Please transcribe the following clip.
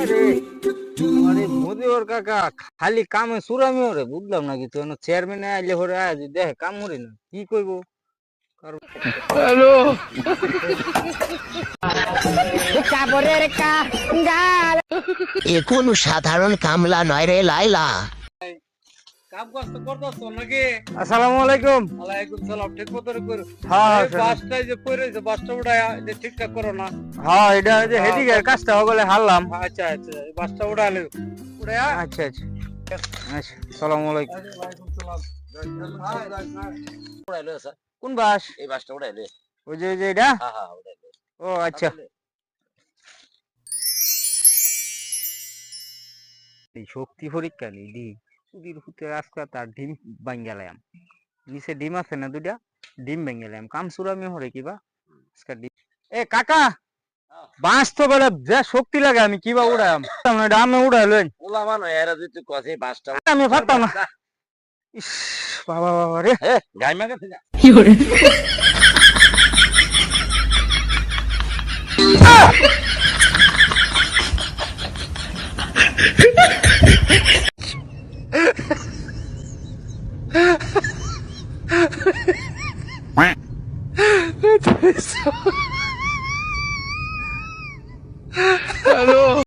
আরে আরে মোদি ওর কাকা খালি কামে সুরামি ওরে বুঝলাম না কিছু চেয়ারম্যান আইলে হরে আজ দেখে কাম করি না কি কইব হ্যালো। এ কোনো সাধারণ কামলা নয় রে লাইলা। কাম কষ্ট করতেছ নাকি? আসসালামু আলাইকুম। ওয়ালাইকুম সালাম। ঠিক মতো করো। হ্যাঁ বাসটা যে পড়েছে, বাসটা উঠায় যে ঠিকঠাক করো না। হ্যাঁ এটা যে হেডিকের কাজটা হগলে হারলাম। আচ্ছা আচ্ছা, বাসটা উঠালে উঠায়। আচ্ছা আচ্ছা আচ্ছা আসসালামু আলাইকুম। ওয়ালাইকুম সালাম। উঠাইলো স্যার। কোন বাস? এই বাসটা উঠাইলে। ওই যে এটা? হ্যাঁ হ্যাঁ উঠাইলে। ও আচ্ছা এই শক্তি পরীক্ষা নিদি চুরির হুতে আজকে তার ডিম ভাঙ্গালাম নিচে ডিম আছে না দুইটা ডিম ভেঙ্গেলাম কাম সুরামি হরে কিবা আজকে ডিম এ কাকা বাঁশ তো বলে যা শক্তি লাগে আমি কিবা উড়াম আমি উড়াইলেন ওলা মানো এরা যদি কসে বাসটা আমি পারতাম না ইস বাবা বাবা রে গাইমা গেছে না।